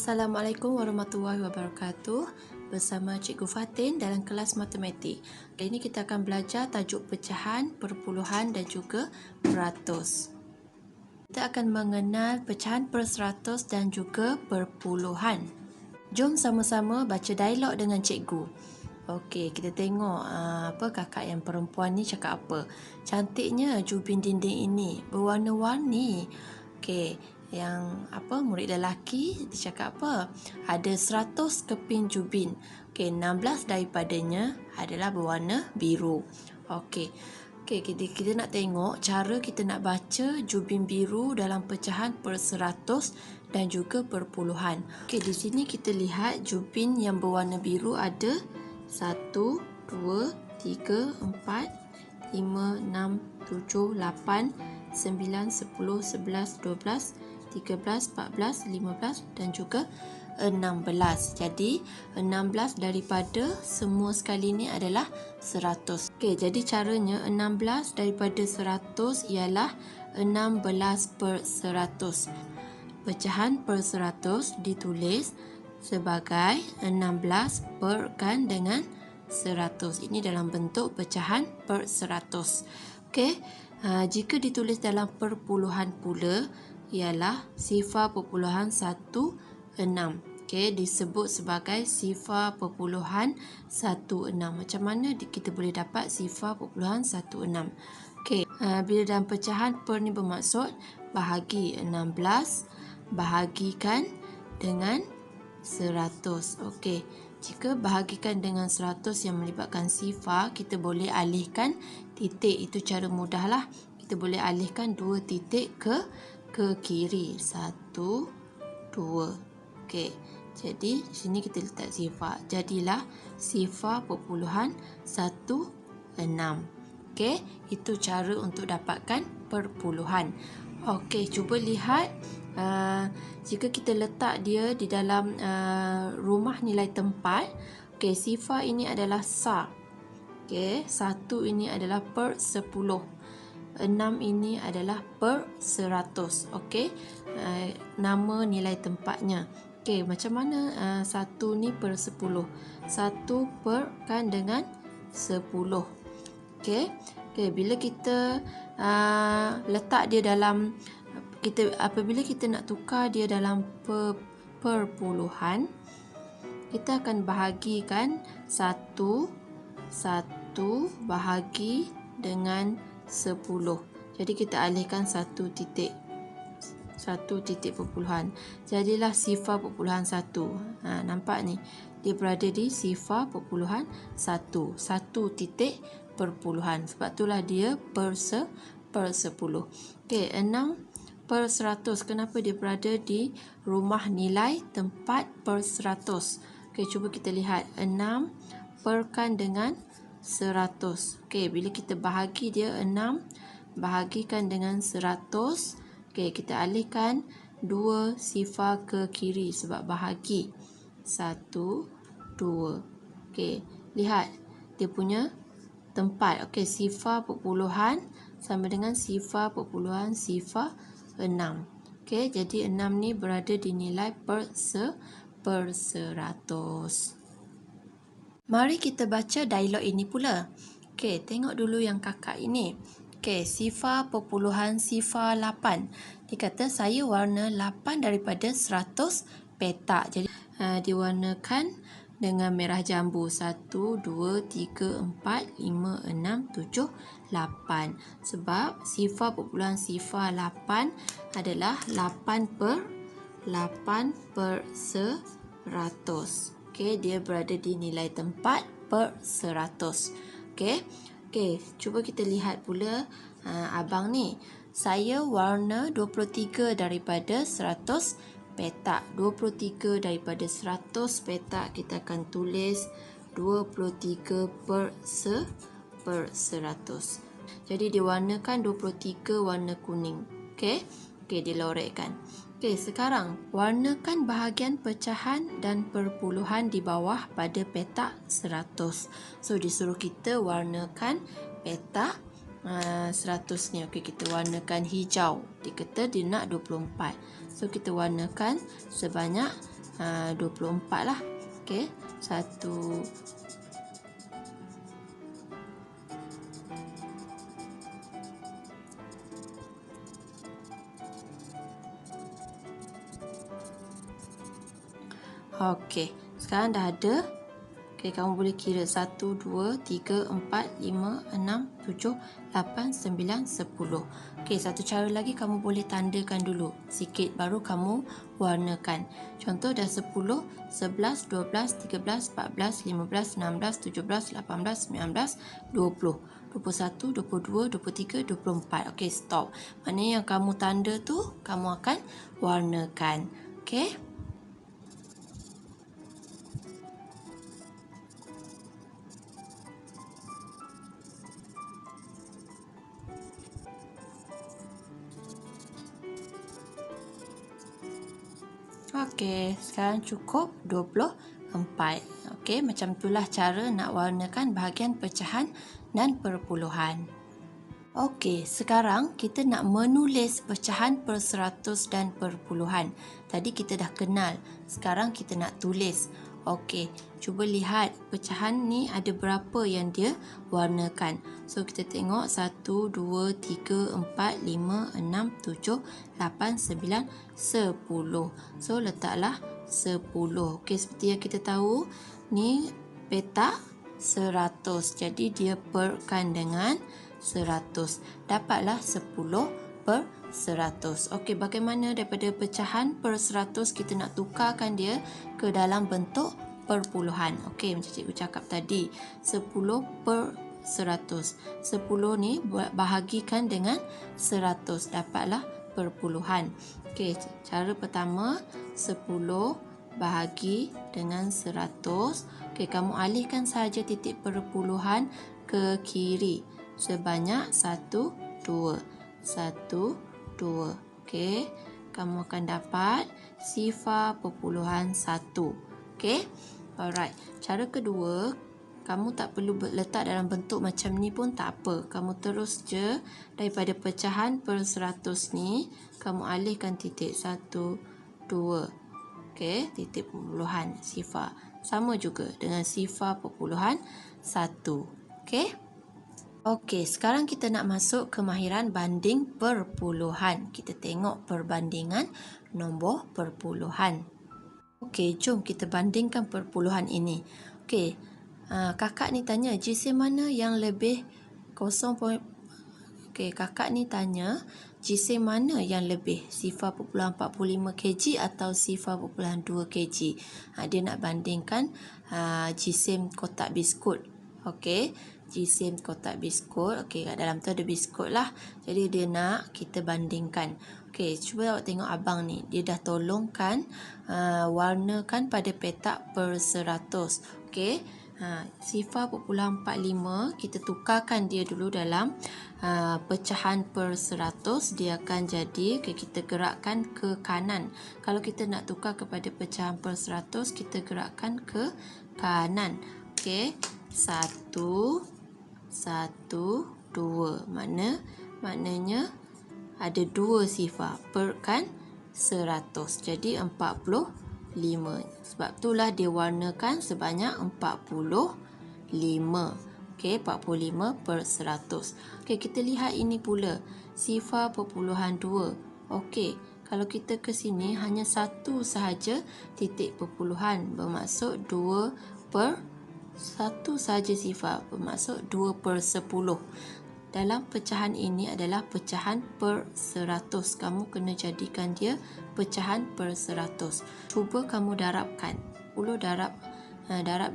Assalamualaikum warahmatullahi wabarakatuh. Bersama Cikgu Fatin dalam kelas matematik. Kali ini kita akan belajar tajuk pecahan, perpuluhan dan juga peratus. Kita akan mengenal pecahan perseratus dan juga perpuluhan. Jom sama-sama baca dialog dengan cikgu. Okey, kita tengok apa kakak yang perempuan ni cakap apa. Cantiknya jubin dinding ini, berwarna-warni. Okey, yang murid lelaki dia cakap apa? Ada 100 keping jubin. Okey, 16 daripadanya adalah berwarna biru. Okey, kita nak tengok cara kita nak baca jubin biru dalam pecahan perseratus dan juga perpuluhan. Okey, di sini kita lihat jubin yang berwarna biru ada 1, 2, 3, 4, 5, 6, 7, 8, 9, 10, 11, 12, 13, 14, 15 dan juga 16. Jadi 16 daripada semua sekali ni adalah 100. Okey, jadi caranya 16 daripada 100 ialah 16 per 100. Pecahan per 100 ditulis sebagai 16 perkan dengan 100. Ini dalam bentuk pecahan per 100. Okey, jika ditulis dalam perpuluhan pula ialah 0.16. Okey, disebut sebagai 0.16. Macam mana kita boleh dapat 0.16? Okey, bila dalam pecahan per ni bermaksud bahagi 16 bahagikan dengan 100. Okey, jika bahagikan dengan 100 yang melibatkan sifar, kita boleh alihkan titik. Itu cara mudahlah. Kita boleh alihkan 2 titik ke kiri. 1, 2. Okey, jadi di sini kita letak sifar. Jadilah 0.16. Okey, itu cara untuk dapatkan perpuluhan. Okey, cuba lihat. Jika kita letak dia di dalam rumah nilai tempat, okey, sifar ini adalah sar. Okey, 1 ini adalah per 10. 6 ini adalah per 100. Okey, nama nilai tempatnya. Okey, macam mana 1 ni per 10? 1 perkan dengan 10. Okey, bila kita letak dia dalam apabila kita nak tukar dia dalam perpuluhan, kita akan bahagikan 1 bahagi dengan 10. Jadi kita alihkan 1 titik perpuluhan. Jadilah 0.1. Nampak ni? Dia berada di 0.1. 1 titik perpuluhan. Sebab itulah dia per 10. Okey, 6 per 100. Kenapa dia berada di rumah nilai tempat per 100? Okey, cuba kita lihat. 6 perkan dengan 100. Okey, bila kita bahagi dia 6 bahagikan dengan 100. Okey, kita alihkan 2 sifar ke kiri sebab bahagi. 1, 2. Okey, lihat dia punya tempat. Okey, sifar perpuluhan sama dengan sifar perpuluhan sifar 6. Okey, jadi 6 ni berada di nilai per 100. Mari kita baca dialog ini pula. Okey, tengok dulu yang kakak ini. Okey, sifar perpuluhan sifar 8. Dia kata saya warna 8 daripada 100 petak. Jadi diwarnakan dengan merah jambu. 1, 2, 3, 4, 5, 6, 7, 8. Sebab sifar perpuluhan sifar 8 adalah 8 per 100. Okey, dia berada di nilai tempat per 100. Okey, cuba kita lihat pula abang ni. Saya warna 23 daripada 100 petak. 23 daripada 100 petak kita akan tulis 23 per 100. Jadi diwarnakan 23 warna kuning. Okey, dilorotkan. Okey, sekarang warnakan bahagian pecahan dan perpuluhan di bawah pada petak 100. So disuruh kita warnakan petak 100 ni. Okey, kita warnakan hijau. Dia kata dia nak 24. So kita warnakan sebanyak 24 lah. Okey, 1 Okey, sekarang dah ada. Okey, kamu boleh kira 1, 2, 3, 4, 5, 6, 7, 8, 9, 10. Okey, satu cara lagi kamu boleh tandakan dulu sikit baru kamu warnakan. Contoh dah 10, 11, 12, 13, 14, 15, 16, 17, 18, 19, 20. 21, 22, 23, 24. Okey, stop. Mana yang kamu tanda tu kamu akan warnakan. Okey? Okey, sekarang cukup 24. Okey, macam itulah cara nak warnakan bahagian pecahan dan perpuluhan. Okey, sekarang kita nak menulis pecahan per seratus dan perpuluhan. Tadi kita dah kenal, sekarang kita nak tulis. Okey, cuba lihat pecahan ni ada berapa yang dia warnakan. So, kita tengok 1, 2, 3, 4, 5, 6, 7, 8, 9, 10. So, letaklah 10. Okey, seperti yang kita tahu, ni petak 100. Jadi, dia perkan dengan 100. Dapatlah 10 per 100. Okey, bagaimana daripada pecahan per 100 kita nak tukarkan dia ke dalam bentuk perpuluhan. Okey, macam cikgu cakap tadi, 10 per 100. 10 ni bahagikan dengan 100. Dapatlah perpuluhan. Okey, cara pertama 10 bahagi dengan 100. Okey, kamu alihkan sahaja titik perpuluhan ke kiri sebanyak 1, 2. 1, 2. Okey, kamu akan dapat sifar perpuluhan 1. Okey, alright. Cara kedua, kamu tak perlu letak dalam bentuk macam ni pun tak apa. Kamu terus je daripada pecahan per 100 ni, kamu alihkan titik 1, 2. Okey, titik perpuluhan sifar. Sama juga dengan sifar perpuluhan 1. Okey. Okey, sekarang kita nak masuk kemahiran banding perpuluhan. Kita tengok perbandingan nombor perpuluhan. Okey, jom kita bandingkan perpuluhan ini. Okey, kakak ni tanya jisim mana yang lebih 0. Okey, kakak ni tanya jisim mana yang lebih 0.45 kg atau 0.2 kg. Dia nak bandingkan jisim kotak biskut. Okey, jisim kotak biskut. Okey, kat dalam tu ada biskut lah. Jadi dia nak kita bandingkan. Okey, cuba awak tengok abang ni. Dia dah tolongkan warnakan pada petak per 100. Okey, 0.45 kita tukarkan dia dulu dalam pecahan per 100. Dia akan jadi, okay, kita gerakkan ke kanan. Kalau kita nak tukar kepada pecahan per 100, kita gerakkan ke kanan. Okey, 1, 1, 2. Maknanya ada 2 sifar per kan 100. Jadi 45. Sebab itulah dia warnakan sebanyak 45. Okey, 45 per 100. Okey, kita lihat ini pula. 0.2. Okey, kalau kita ke sini hanya satu sahaja titik perpuluhan. Bermaksud 2 per 1 sahaja sifar. Bermaksud 2 per 10. Dalam pecahan ini adalah pecahan per 100. Kamu kena jadikan dia pecahan per 100. Cuba kamu darabkan. Ulu darab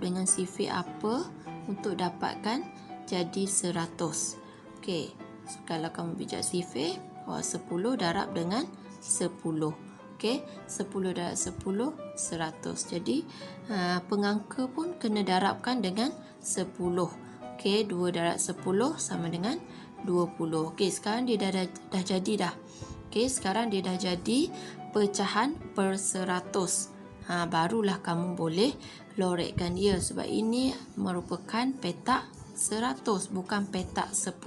dengan sifir apa untuk dapatkan jadi 100. Okey, kalau kamu bijak sifir, 10 darab dengan 10. Okey, 10 darab 10, 100. Jadi, pengangka pun kena darabkan dengan 10. Okey, 2 darab 10 sama dengan 20. Okey, sekarang dia dah jadi dah. Okey, sekarang dia dah jadi pecahan per 100. Barulah kamu boleh lorekkan dia sebab ini merupakan petak 100 bukan petak 10.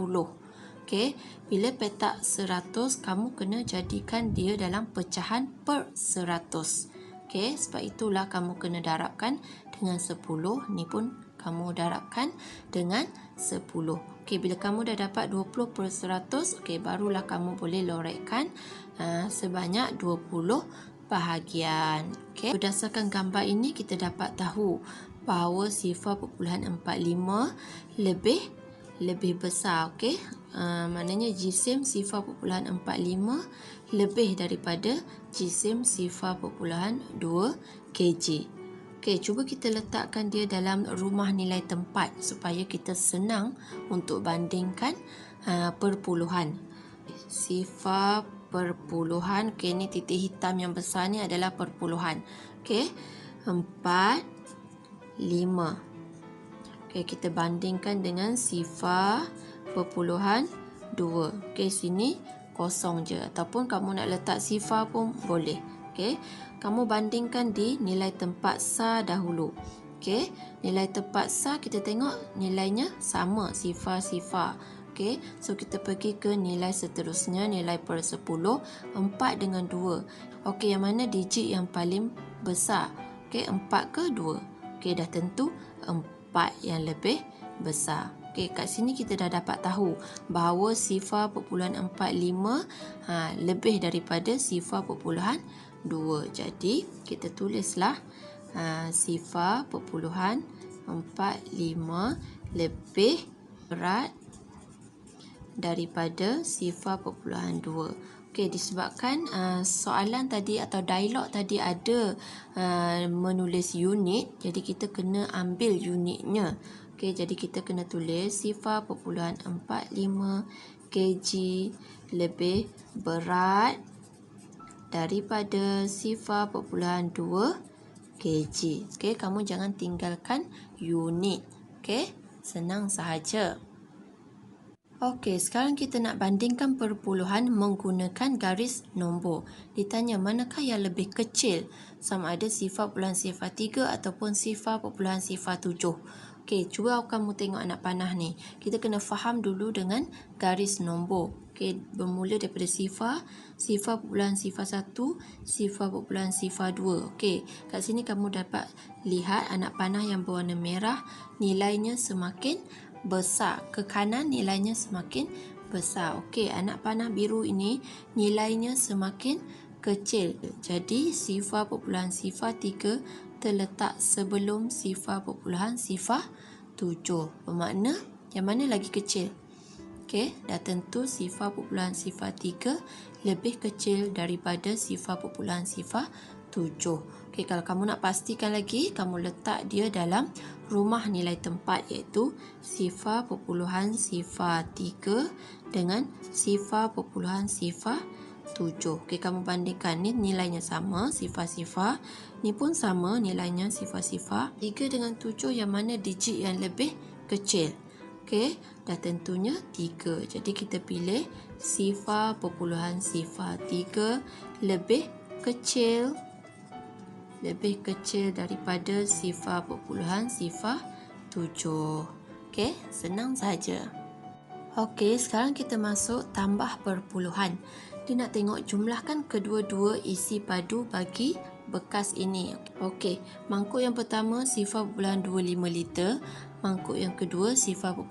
Okey, bila petak 100 kamu kena jadikan dia dalam pecahan per 100. Okey, sebab itulah kamu kena darabkan dengan 10. Ni pun kamu darabkan dengan 10. Okey, bila kamu dah dapat 20/100, okey, barulah kamu boleh lorekkan sebanyak 20 bahagian. Okey, berdasarkan gambar ini kita dapat tahu bahawa 0.45 lebih besar. Okey, maknanya jisim 0.45 lebih daripada jisim 0.2 kg. Okey, cuba kita letakkan dia dalam rumah nilai tempat supaya kita senang untuk bandingkan perpuluhan. 0 perpuluhan, okey, ni titik hitam yang besar ni adalah perpuluhan. Okey, 4, 5. Okey, kita bandingkan dengan 0.2. Okey, sini kosong je, ataupun kamu nak letak sifar pun boleh. Okey, kamu bandingkan di nilai tempat SAR dahulu. Okey, nilai tempat SAR kita tengok nilainya sama, sifar. Okey, so kita pergi ke nilai seterusnya, nilai per 10, 4 dengan 2. Okey, yang mana digit yang paling besar? Okey, 4 ke 2? Okey, dah tentu 4 yang lebih besar. Okey, kat sini kita dah dapat tahu bahawa 0.45 lebih daripada 0.2. Jadi, kita tulislah 0.45 lebih berat daripada 0.2. Okey, disebabkan soalan tadi atau dialog tadi ada menulis unit, jadi kita kena ambil unitnya. Okey, jadi kita kena tulis 0.45 kg lebih berat daripada 0.2 kg. Okey, kamu jangan tinggalkan unit. Okey, senang sahaja. Okey, sekarang kita nak bandingkan perpuluhan menggunakan garis nombor. Ditanya manakah yang lebih kecil, sama ada 0.03 ataupun 0.07. Okey, cuba kamu tengok anak panah ni. Kita kena faham dulu dengan garis nombor. Okey, bermula daripada 0, 0.01, 0.02. Okey, kat sini kamu dapat lihat anak panah yang berwarna merah nilainya semakin besar. Ke kanan nilainya semakin besar. Okey, anak panah biru ini nilainya semakin kecil. Jadi 0.03 terletak sebelum 0.07. Bermakna yang mana lagi kecil? Okey, dah tentu 0.03 lebih kecil daripada 0.07. Okey, kalau kamu nak pastikan lagi, kamu letak dia dalam rumah nilai tempat, iaitu 0.03 dengan 0.07. Okey, kamu bandingkan, ni nilainya sama, sifar. Ni pun sama nilainya, sifar. 3 dengan 7, yang mana digit yang lebih kecil? Okey, dah tentunya 3. Jadi kita pilih 0.03 lebih kecil daripada 0.07. Okey, senang sahaja. Okey, sekarang kita masuk tambah perpuluhan. Dia nak tengok jumlahkan kedua-dua isi padu bagi bekas ini. Okey, mangkuk yang pertama 0.25 liter, mangkuk yang kedua 0.4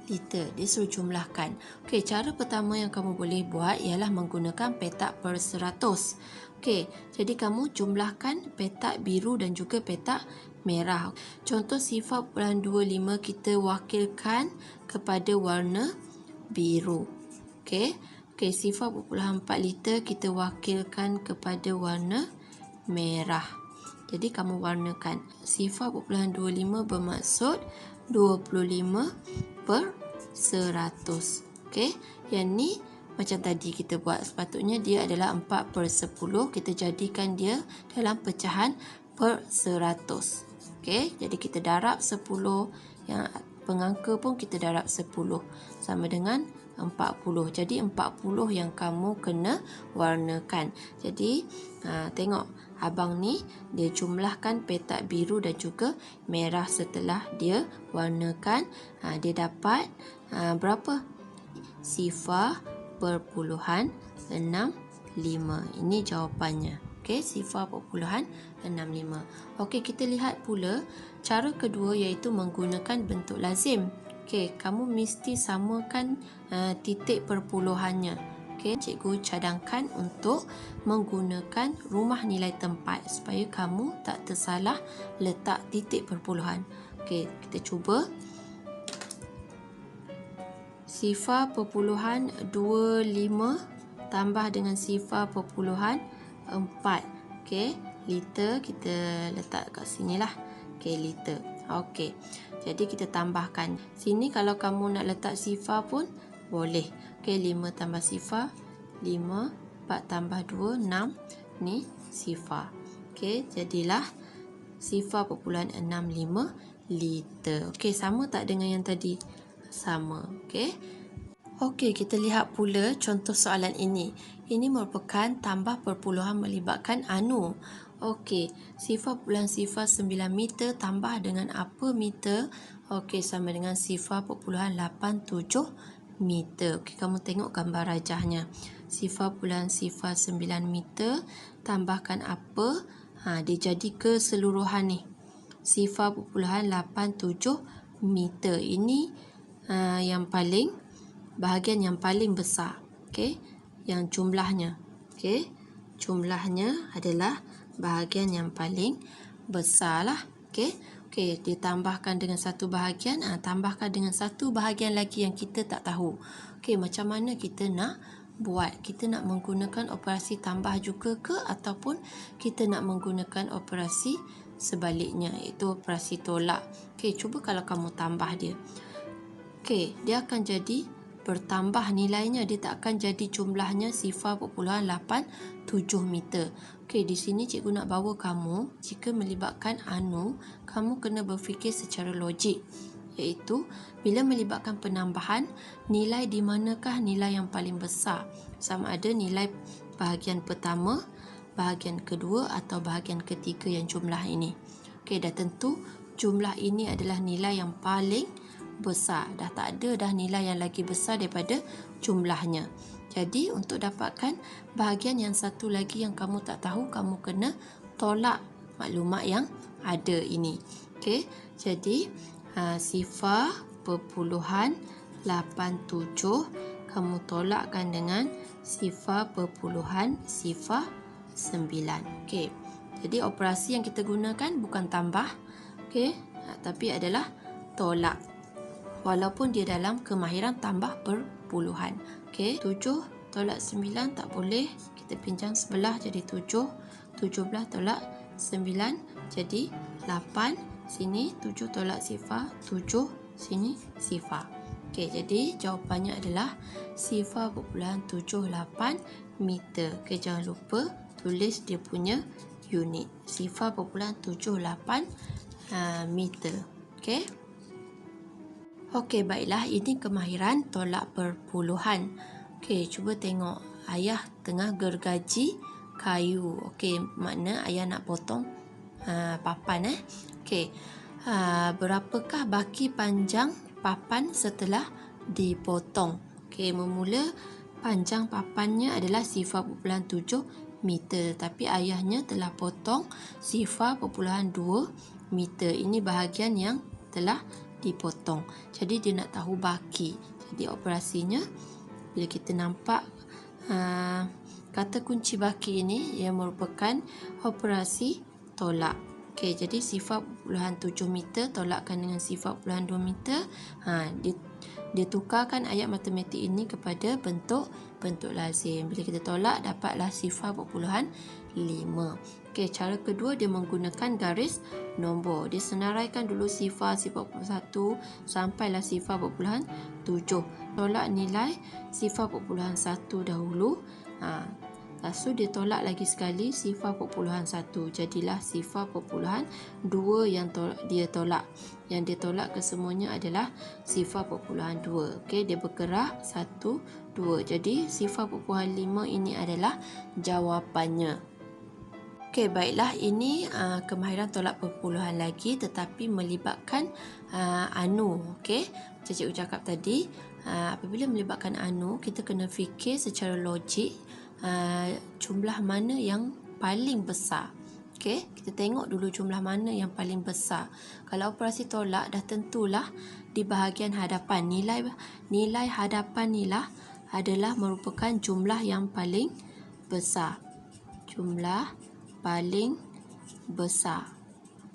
liter. Dia suruh jumlahkan. Okey, cara pertama yang kamu boleh buat ialah menggunakan petak per 100. Okey, jadi kamu jumlahkan petak biru dan juga petak merah. Contoh 0.25 kita wakilkan kepada warna biru. Okey, 0.4 liter kita wakilkan kepada warna merah. Jadi kamu warnakan. 0.25 bermaksud 25/100. Okey, yang ni macam tadi kita buat, sepatutnya dia adalah 4/10. Kita jadikan dia dalam pecahan per 100. Okey, jadi kita darab 10. Yang pengangka pun kita darab 10. Sama dengan 40. Jadi 40 yang kamu kena warnakan. Jadi tengok abang ni dia jumlahkan petak biru dan juga merah setelah dia warnakan. Dia dapat berapa? 0.65. Ini jawapannya. Okey, 0.65. Okey, kita lihat pula cara kedua iaitu menggunakan bentuk lazim. Okey, kamu mesti samakan titik perpuluhannya. Okey, cikgu cadangkan untuk menggunakan rumah nilai tempat supaya kamu tak tersalah letak titik perpuluhan. Okey, kita cuba. 0.25 tambah dengan 0.4. Okey, liter kita letak kat sinilah. Okey, liter. Okey. Jadi kita tambahkan. Sini kalau kamu nak letak sifar pun boleh. Okey, 5 tambah sifar 5, 4 tambah 2 6. Ni sifar. Okey, jadilah 0.65 liter. Okey, sama tak dengan yang tadi? Sama. Okey. Okey, kita lihat pula contoh soalan ini. Ini merupakan tambah perpuluhan melibatkan anu. Okey, 0.09 meter tambah dengan apa meter? Okey, sama dengan 0.87 meter. Okey, kamu tengok gambar rajahnya. 0.09 meter tambahkan apa? Dia jadi keseluruhan ni. 0.87 meter. Ini yang paling bahagian yang paling besar. Okey, yang jumlahnya. Okey, jumlahnya adalah bahagian yang paling besar lah. Okey. Okey, ditambahkan dengan satu bahagian, tambahkan dengan satu bahagian lagi yang kita tak tahu. Okey, macam mana kita nak buat? Kita nak menggunakan operasi tambah juga ke ataupun kita nak menggunakan operasi sebaliknya, iaitu operasi tolak. Okey, cuba kalau kamu tambah dia. Okey, dia akan jadi bertambah nilainya, dia tak akan jadi jumlahnya 0.87 meter. Okey, di sini cikgu nak bawa kamu, jika melibatkan anu, kamu kena berfikir secara logik. Iaitu, bila melibatkan penambahan, nilai di manakah nilai yang paling besar? Sama ada nilai bahagian pertama, bahagian kedua atau bahagian ketiga yang jumlah ini. Okey, dah tentu jumlah ini adalah nilai yang paling besar. Dah tak ada dah nilai yang lagi besar daripada jumlahnya. Jadi untuk dapatkan bahagian yang satu lagi yang kamu tak tahu, kamu kena tolak maklumat yang ada ini. Okey, jadi 0.87 kamu tolakkan dengan 0.09. Okey, jadi operasi yang kita gunakan bukan tambah, okey, tapi adalah tolak. Walaupun dia dalam kemahiran tambah perpuluhan. Okey, 7 tolak 9 tak boleh. Kita pinjam sebelah jadi 7. 17 tolak 9 jadi 8. Sini 7 tolak sifar 7. Sini sifar. Okey, jadi jawapannya adalah 0.78 meter. Okey, jangan lupa tulis dia punya unit. 0.78 meter. Okey. Okey, baiklah, ini kemahiran tolak perpuluhan. Okey, cuba tengok. Ayah tengah gergaji kayu. Okey, makna ayah nak potong papan. Okey, berapakah baki panjang papan setelah dipotong? Okey, memula panjang papannya adalah 0.7 meter. Tapi ayahnya telah potong 0.2 meter. Ini bahagian yang telah dipotong. Jadi dia nak tahu baki. Jadi operasinya bila kita nampak kata kunci baki ini, ia merupakan operasi tolak. Okey, jadi 0.7 meter tolakkan dengan 0.2 meter. Dia tukarkan ayat matematik ini kepada bentuk lazim. Bila kita tolak dapatlah 0.5. Okey, cara kedua dia menggunakan garis nombor. Dia senaraikan dulu sifar 0.1 sampailah 0.7. Tolak nilai 0.1 dahulu. Lepas tu dia tolak lagi sekali 0.1. Jadilah 0.2 yang dia tolak. Yang dia tolak kesemuanya adalah 0.2. Okey, dia bergerak 1, 2. Jadi 0.5 ini adalah jawapannya. Okey, baiklah, ini kemahiran tolak perpuluhan lagi tetapi melibatkan anu. Okey, macam cikgu cakap tadi, apabila melibatkan anu, kita kena fikir secara logik jumlah mana yang paling besar. Okey, kita tengok dulu jumlah mana yang paling besar. Kalau operasi tolak dah tentulah di bahagian hadapan. Nilai hadapan inilah adalah merupakan jumlah yang paling besar. Jumlah paling besar.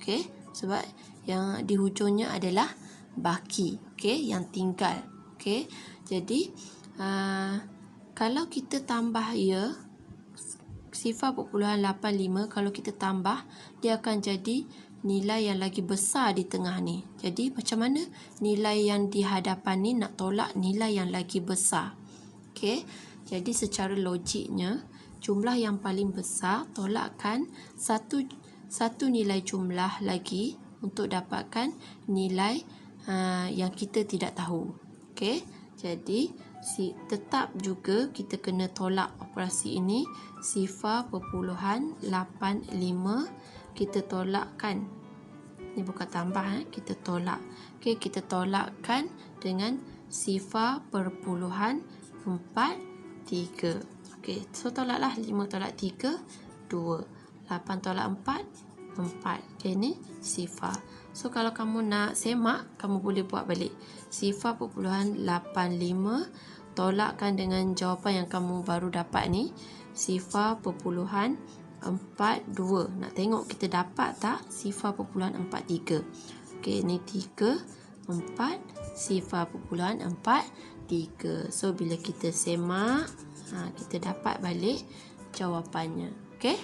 Okey, sebab yang di hujungnya adalah baki. Okey, yang tinggal. Okey, jadi kalau kita tambah ia 0.85, kalau kita tambah dia akan jadi nilai yang lagi besar di tengah ni. Jadi macam mana nilai yang di hadapan ni nak tolak nilai yang lagi besar? Okey, jadi secara logiknya jumlah yang paling besar tolakkan satu nilai jumlah lagi untuk dapatkan nilai yang kita tidak tahu. Okey, jadi tetap juga kita kena tolak operasi ini 0.85 kita tolakkan. Ini bukan tambah, kita tolak. Okey, kita tolakkan dengan 0.43. Okey, so tolaklah 5 tolak 3 2, 8 tolak 4 4. Okey, ni 0. So kalau kamu nak semak, kamu boleh buat balik. 0.85 tolakkan dengan jawapan yang kamu baru dapat ni 0.42. Nak tengok kita dapat tak 0.43. Okey, ni 3 4 0.43. So bila kita semak, kita dapat balik jawapannya. Okey,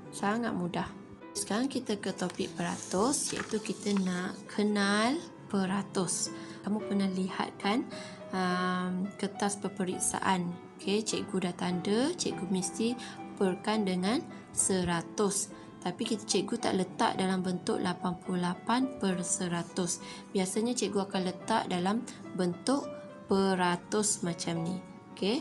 sangat mudah. Sekarang kita ke topik peratus, iaitu kita nak kenal peratus. Kamu pernah lihat kan kertas peperiksaan. Okey, cikgu dah tanda, cikgu mesti perkan dengan 100. Tapi cikgu tak letak dalam bentuk 88/100. Biasanya cikgu akan letak dalam bentuk peratus macam ni. Okey.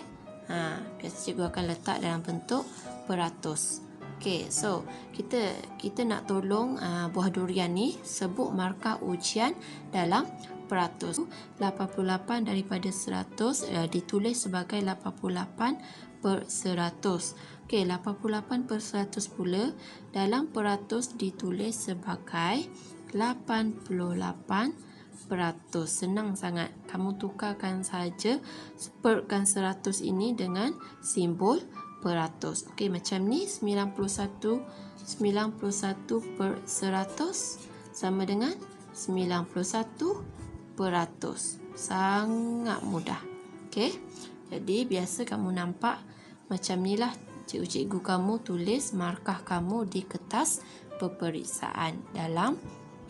Biasa cikgu akan letak dalam bentuk peratus. Okey, so kita nak tolong buah durian ni sebut markah ujian dalam peratus. 88 daripada 100 ditulis sebagai 88/100. Okey, 88/100 pula dalam peratus ditulis sebagai 88%. Senang sangat. Kamu tukarkan saja, perkan 100 ini dengan simbol peratus. Okey, macam ni 91/100 sama dengan 91%. Sangat mudah. Okey, jadi biasa kamu nampak macam ni lah cikgu-cikgu kamu tulis markah kamu di kertas peperiksaan dalam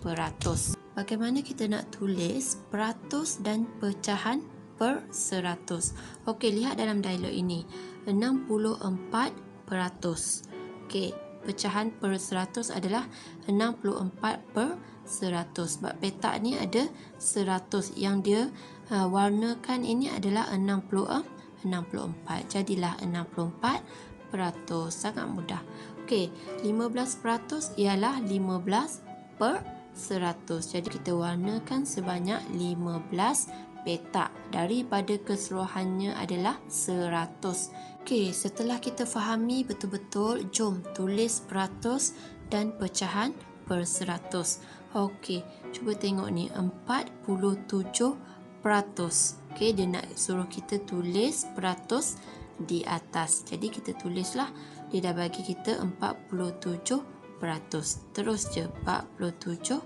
peratus. Bagaimana kita nak tulis peratus dan pecahan per 100? Okey, lihat dalam dialog ini. 64%. Okey, pecahan per 100 adalah 64/100. Sebab petak ni ada 100. Yang dia warnakan ini adalah 64. Jadilah 64%. Sangat mudah. Okey, 15% ialah 15/100. Jadi kita warnakan sebanyak 15 petak daripada keseluruhannya adalah 100. Okey, setelah kita fahami betul-betul, jom tulis peratus dan pecahan per 100. Okey, cuba tengok ni 47%. Okey, dia nak suruh kita tulis peratus di atas. Jadi kita tulislah, dia dah bagi kita 47%. Terus je 47%.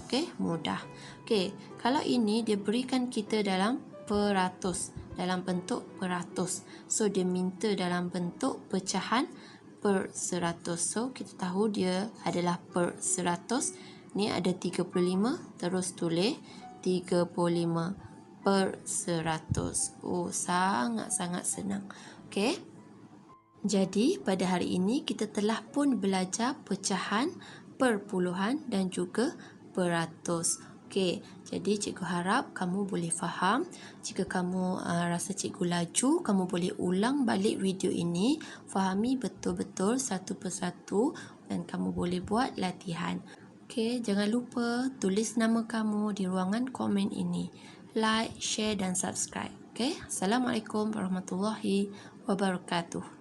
Okey, mudah. Okey, kalau ini dia berikan kita dalam peratus, dalam bentuk peratus. So dia minta dalam bentuk pecahan per 100. So kita tahu dia adalah per 100. Ni ada 35, terus tulis 35/100. Oh, sangat-sangat senang. Okey. Jadi pada hari ini kita telah pun belajar pecahan, perpuluhan dan juga peratus. Okey, jadi cikgu harap kamu boleh faham. Jika kamu rasa cikgu laju, kamu boleh ulang balik video ini, fahami betul-betul satu persatu dan kamu boleh buat latihan. Okey, jangan lupa tulis nama kamu di ruangan komen ini. Like, share dan subscribe. Okey, Assalamualaikum warahmatullahi wabarakatuh.